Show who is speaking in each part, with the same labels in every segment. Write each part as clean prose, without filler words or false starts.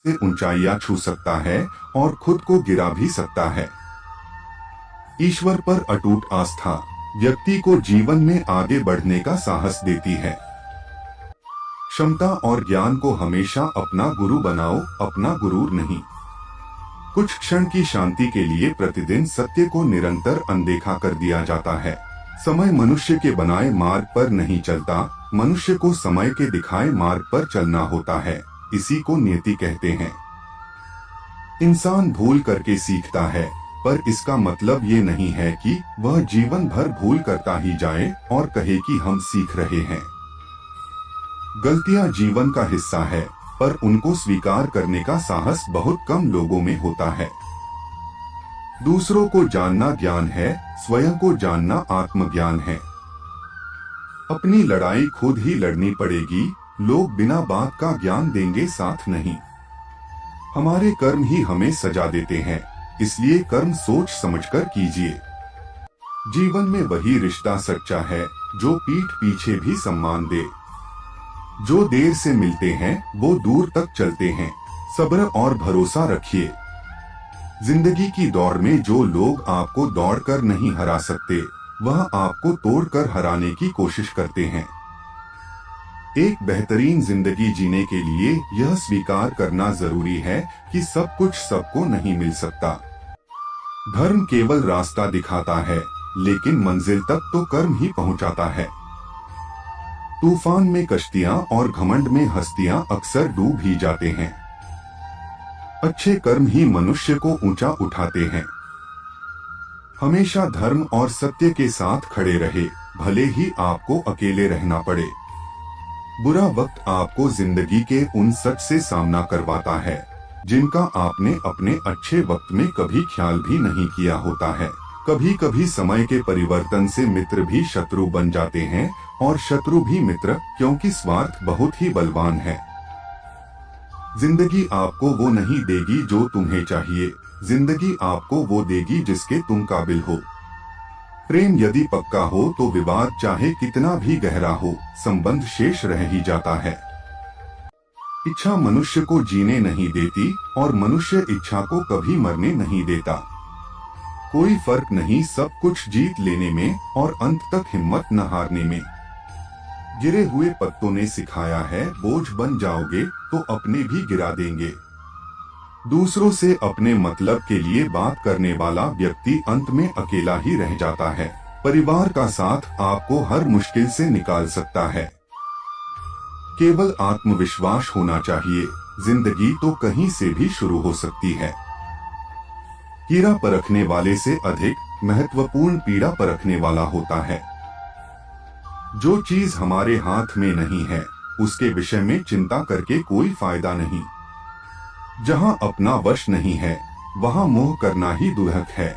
Speaker 1: से ऊंचाइयां छू सकता है और खुद को गिरा भी सकता है। ईश्वर पर अटूट आस्था व्यक्ति को जीवन में आगे बढ़ने का साहस देती है। क्षमता और ज्ञान को हमेशा अपना गुरु बनाओ, अपना गुरूर नहीं। कुछ क्षण की शांति के लिए प्रतिदिन सत्य को निरंतर अनदेखा कर दिया जाता है। समय मनुष्य के बनाए मार्ग पर नहीं चलता, मनुष्य को समय के दिखाए मार्ग पर चलना होता है। इसी को नियति कहते हैं। इंसान भूल करके सीखता है, पर इसका मतलब ये नहीं है कि वह जीवन भर भूल करता ही जाए और कहे कि हम सीख रहे हैं। गलतियां जीवन का हिस्सा है, पर उनको स्वीकार करने का साहस बहुत कम लोगों में होता है। दूसरों को जानना ज्ञान है, स्वयं को जानना आत्मज्ञान है। अपनी लड़ाई खुद ही लड़नी पड़ेगी, लोग बिना बात का ज्ञान देंगे साथ नहीं। हमारे कर्म ही हमें सजा देते हैं, इसलिए कर्म सोच समझकर कीजिए। जीवन में वही रिश्ता सच्चा है जो पीठ पीछे भी सम्मान दे। जो देर से मिलते हैं वो दूर तक चलते हैं। सब्र और भरोसा रखिए। जिंदगी की दौड़ में जो लोग आपको दौड़कर नहीं हरा सकते, वह आपको तोड़कर हराने की कोशिश करते हैं। एक बेहतरीन जिंदगी जीने के लिए यह स्वीकार करना जरूरी है कि सब कुछ सबको नहीं मिल सकता। धर्म केवल रास्ता दिखाता है, लेकिन मंजिल तक तो कर्म ही पहुंचाता है। तूफान में कश्तियां और घमंड में हस्तियां अक्सर डूब ही जाते हैं। अच्छे कर्म ही मनुष्य को ऊंचा उठाते हैं। हमेशा धर्म और सत्य के साथ खड़े रहे, भले ही आपको अकेले रहना पड़े। बुरा वक्त आपको जिंदगी के उन सच से सामना करवाता है जिनका आपने अपने अच्छे वक्त में कभी ख्याल भी नहीं किया होता है। कभी कभी समय के परिवर्तन से मित्र भी शत्रु बन जाते हैं और शत्रु भी मित्र, क्योंकि स्वार्थ बहुत ही बलवान है। जिंदगी आपको वो नहीं देगी जो तुम्हें चाहिए, जिंदगी आपको वो देगी जिसके तुम काबिल हो। प्रेम यदि पक्का हो तो विवाद चाहे कितना भी गहरा हो, संबंध शेष रह ही जाता है। इच्छा मनुष्य को जीने नहीं देती और मनुष्य इच्छा को कभी मरने नहीं देता। कोई फर्क नहीं सब कुछ जीत लेने में और अंत तक हिम्मत न हारने में। गिरे हुए पत्तों ने सिखाया है, बोझ बन जाओगे तो अपने भी गिरा देंगे। दूसरों से अपने मतलब के लिए बात करने वाला व्यक्ति अंत में अकेला ही रह जाता है। परिवार का साथ आपको हर मुश्किल से निकाल सकता है। केवल आत्मविश्वास होना चाहिए, जिंदगी तो कहीं से भी शुरू हो सकती है। कीड़ा परखने वाले से अधिक महत्वपूर्ण पीड़ा परखने वाला होता है। जो चीज हमारे हाथ में नहीं है, उसके विषय में चिंता करके कोई फायदा नहीं। जहां अपना वश नहीं है, वहां मोह करना ही दुर्लभ है।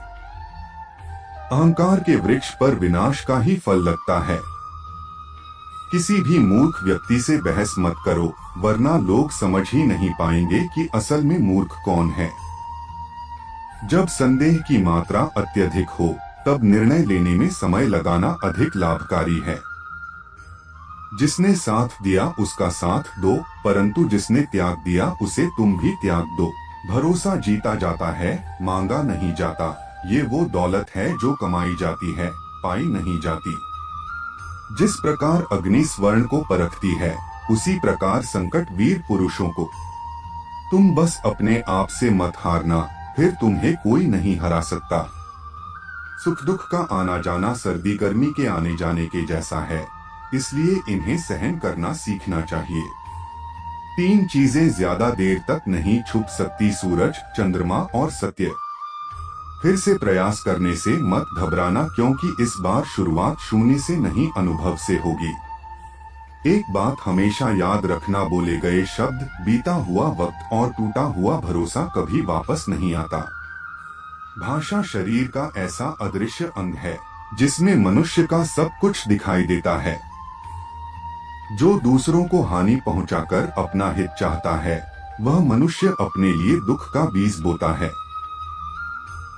Speaker 1: अहंकार के वृक्ष पर विनाश का ही फल लगता है। किसी भी मूर्ख व्यक्ति से बहस मत करो, वरना लोग समझ ही नहीं पाएंगे कि असल में मूर्ख कौन है। जब संदेह की मात्रा अत्यधिक हो, तब निर्णय लेने में समय लगाना अधिक लाभकारी है। जिसने साथ दिया उसका साथ दो, परंतु जिसने त्याग दिया उसे तुम भी त्याग दो। भरोसा जीता जाता है, मांगा नहीं जाता। ये वो दौलत है जो कमाई जाती है, पाई नहीं जाती। जिस प्रकार अग्नि स्वर्ण को परखती है, उसी प्रकार संकट वीर पुरुषों को। तुम बस अपने आप से मत हारना, फिर तुम्हें कोई नहीं हरा सकता। सुख दुख का आना जाना सर्दी गर्मी के आने जाने के जैसा है, इसलिए इन्हें सहन करना सीखना चाहिए। 3 चीजें ज्यादा देर तक नहीं छुप सकती, सूरज, चंद्रमा और सत्य। फिर से प्रयास करने से मत घबराना, क्योंकि इस बार शुरुआत शून्य से नहीं अनुभव से होगी। एक बात हमेशा याद रखना, बोले गए शब्द, बीता हुआ वक्त और टूटा हुआ भरोसा कभी वापस नहीं आता। भाषा शरीर का ऐसा अदृश्य अंग है जिसमें मनुष्य का सब कुछ दिखाई देता है। जो दूसरों को हानि पहुंचाकर अपना हित चाहता है, वह मनुष्य अपने लिए दुख का बीज बोता है।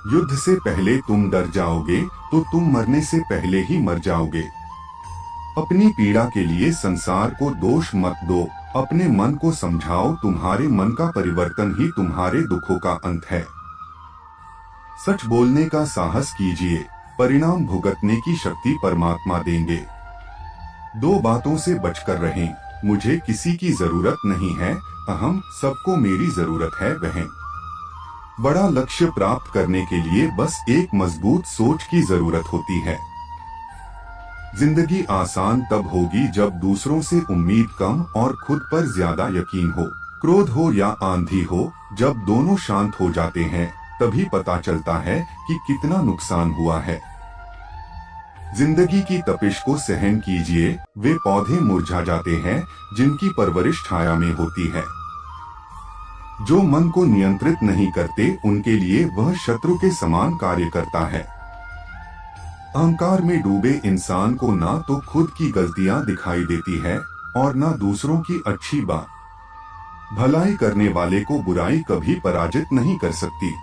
Speaker 1: युद्ध से पहले तुम डर जाओगे तो तुम मरने से पहले ही मर जाओगे। अपनी पीड़ा के लिए संसार को दोष मत दो, अपने मन को समझाओ, तुम्हारे मन का परिवर्तन ही तुम्हारे दुखों का अंत है। सच बोलने का साहस कीजिए, परिणाम भुगतने की शक्ति परमात्मा देंगे। दो बातों से बचकर रहें, मुझे किसी की जरूरत नहीं है, अहम, सबको मेरी जरूरत है, वहम। बड़ा लक्ष्य प्राप्त करने के लिए बस एक मजबूत सोच की जरूरत होती है। जिंदगी आसान तब होगी जब दूसरों से उम्मीद कम और खुद पर ज्यादा यकीन हो। क्रोध हो या आंधी हो, जब दोनों शांत हो जाते हैं तभी पता चलता है कि कितना नुकसान हुआ है। जिंदगी की तपिश को सहन कीजिए, वे पौधे मुरझा जाते हैं जिनकी परवरिश छाया में होती है। जो मन को नियंत्रित नहीं करते उनके लिए वह शत्रु के समान कार्य करता है। अहंकार में डूबे इंसान को ना तो खुद की गलतियां दिखाई देती है और ना दूसरों की अच्छी बात। भलाई करने वाले को बुराई कभी पराजित नहीं कर सकती।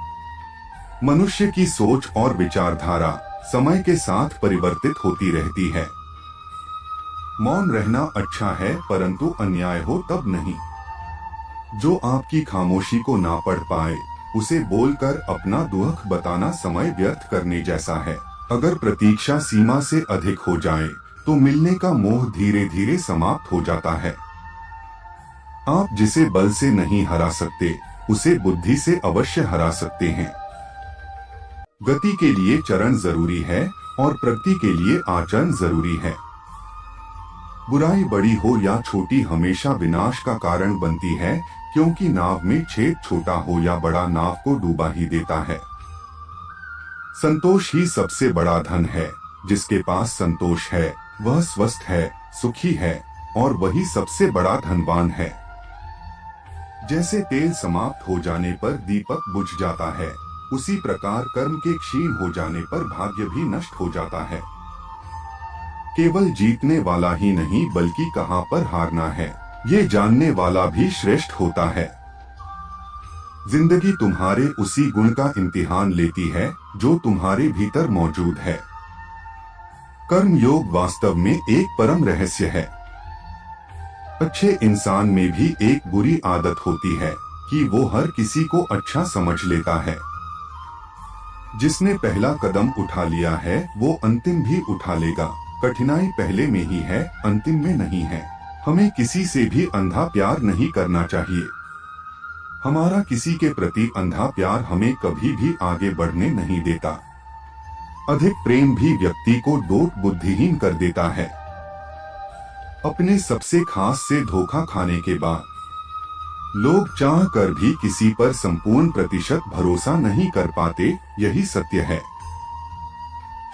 Speaker 1: मनुष्य की सोच और विचारधारा समय के साथ परिवर्तित होती रहती है। मौन रहना अच्छा है, परंतु अन्याय हो तब नहीं। जो आपकी खामोशी को ना पढ़ पाए उसे बोलकर अपना दुख बताना समय व्यर्थ करने जैसा है। अगर प्रतीक्षा सीमा से अधिक हो जाए तो मिलने का मोह धीरे धीरे समाप्त हो जाता है। आप जिसे बल से नहीं हरा सकते उसे बुद्धि से अवश्य हरा सकते हैं। गति के लिए चरण जरूरी है और प्रगति के लिए आचरण जरूरी है। बुराई बड़ी हो या छोटी हमेशा विनाश का कारण बनती है, क्योंकि नाव में छेद छोटा हो या बड़ा नाव को डूबा ही देता है। संतोष ही सबसे बड़ा धन है। जिसके पास संतोष है वह स्वस्थ है, सुखी है और वही सबसे बड़ा धनवान है। जैसे तेल समाप्त हो जाने पर दीपक बुझ जाता है, उसी प्रकार कर्म के क्षीण हो जाने पर भाग्य भी नष्ट हो जाता है। केवल जीतने वाला ही नहीं बल्कि कहां पर हारना है ये जानने वाला भी श्रेष्ठ होता है। जिंदगी तुम्हारे उसी गुण का इम्तिहान लेती है जो तुम्हारे भीतर मौजूद है। कर्म योग वास्तव में एक परम रहस्य है। अच्छे इंसान में भी एक बुरी आदत होती है कि वो हर किसी को अच्छा समझ लेता है। जिसने पहला कदम उठा लिया है वो अंतिम भी उठा लेगा। कठिनाई पहले में ही है, अंतिम में नहीं है। हमें किसी से भी अंधा प्यार नहीं करना चाहिए। हमारा किसी के प्रति अंधा प्यार हमें कभी भी आगे बढ़ने नहीं देता। अधिक प्रेम भी व्यक्ति को डोट बुद्धिहीन कर देता है। अपने सबसे खास से धोखा खाने के बाद लोग चाह कर भी किसी पर संपूर्ण प्रतिशत भरोसा नहीं कर पाते, यही सत्य है।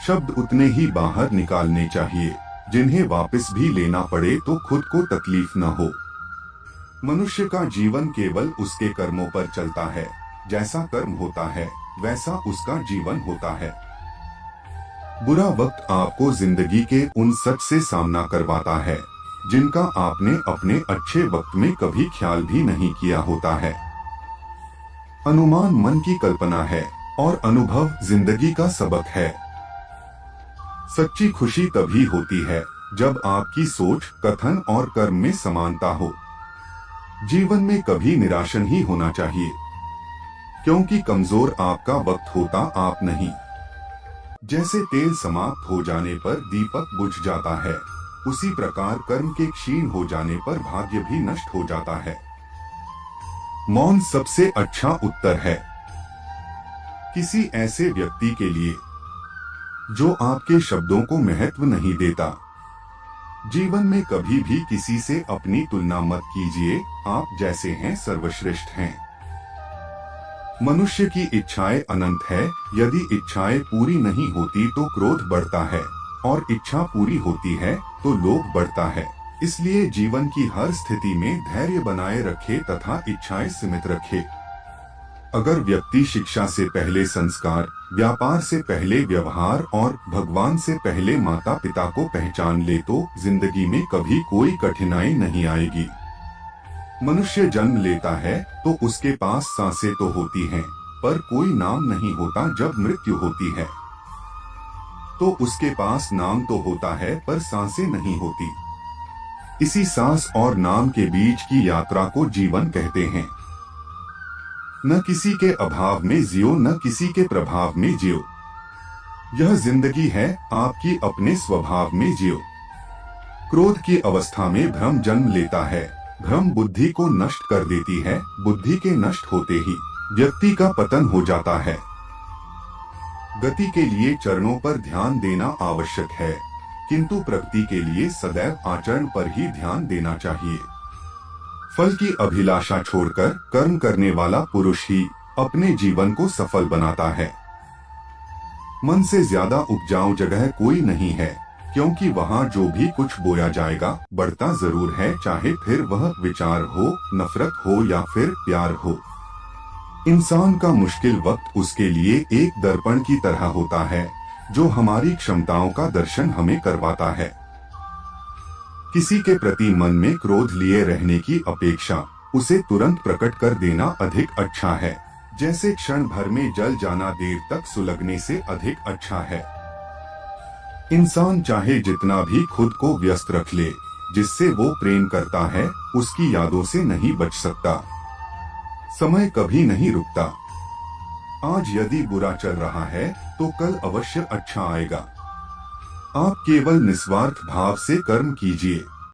Speaker 1: शब्द उतने ही बाहर निकालने चाहिए जिन्हें वापस भी लेना पड़े तो खुद को तकलीफ न हो। मनुष्य का जीवन केवल उसके कर्मों पर चलता है। जैसा कर्म होता है वैसा उसका जीवन होता है। बुरा वक्त आपको जिंदगी के उन सच से सामना करवाता है जिनका आपने अपने अच्छे वक्त में कभी ख्याल भी नहीं किया होता है। अनुमान मन की कल्पना है और अनुभव जिंदगी का सबक है। सच्ची खुशी तभी होती है जब आपकी सोच, कथन और कर्म में समानता हो। जीवन में कभी निराश नहीं होना चाहिए, क्योंकि कमजोर आपका वक्त होता आप नहीं। जैसे तेल समाप्त हो जाने पर दीपक बुझ जाता है, उसी प्रकार कर्म के क्षीण हो जाने पर भाग्य भी नष्ट हो जाता है। मौन सबसे अच्छा उत्तर है। किसी ऐसे व्यक्ति के लिए जो आपके शब्दों को महत्व नहीं देता। जीवन में कभी भी किसी से अपनी तुलना मत कीजिए, आप जैसे हैं सर्वश्रेष्ठ हैं। मनुष्य की इच्छाएं अनंत है। यदि इच्छाएं पूरी नहीं होती तो क्रोध बढ़ता है और इच्छा पूरी होती है तो लोभ बढ़ता है। इसलिए जीवन की हर स्थिति में धैर्य बनाए रखे तथा इच्छाएं सीमित रखे। अगर व्यक्ति शिक्षा से पहले संस्कार, व्यापार से पहले व्यवहार और भगवान से पहले माता पिता को पहचान ले तो जिंदगी में कभी कोई कठिनाई नहीं आएगी। मनुष्य जन्म लेता है तो उसके पास सांसें तो होती हैं, पर कोई नाम नहीं होता। जब मृत्यु होती है तो उसके पास नाम तो होता है पर सांसें नहीं होती। इसी सांस और नाम के बीच की यात्रा को जीवन कहते हैं। न किसी के अभाव में जियो, न किसी के प्रभाव में जियो। यह जिंदगी है, आपकी अपने स्वभाव में जियो। क्रोध की अवस्था में भ्रम जन्म लेता है। भ्रम बुद्धि को नष्ट कर देती है। बुद्धि के नष्ट होते ही व्यक्ति का पतन हो जाता है। गति के लिए चरणों पर ध्यान देना आवश्यक है, किंतु प्रगति के लिए सदैव आचरण पर ही ध्यान देना चाहिए। फल की अभिलाषा छोड़कर कर्म करने वाला पुरुष ही अपने जीवन को सफल बनाता है। मन से ज्यादा उपजाऊ जगह कोई नहीं है, क्योंकि वहाँ जो भी कुछ बोया जाएगा बढ़ता जरूर है, चाहे फिर वह विचार हो, नफरत हो या फिर प्यार हो। इंसान का मुश्किल वक्त उसके लिए एक दर्पण की तरह होता है, जो हमारी क्षमताओं का दर्शन हमें करवाता है। किसी के प्रति मन में क्रोध लिए रहने की अपेक्षा उसे तुरंत प्रकट कर देना अधिक अच्छा है। जैसे क्षण भर में जल जाना देर तक सुलगने से अधिक अच्छा है। इंसान चाहे जितना भी खुद को व्यस्त रख ले, जिससे वो प्रेम करता है उसकी यादों से नहीं बच सकता। समय कभी नहीं रुकता। आज यदि बुरा चल रहा है तो कल अवश्य अच्छा आएगा। आप केवल निस्वार्थ भाव से कर्म कीजिए।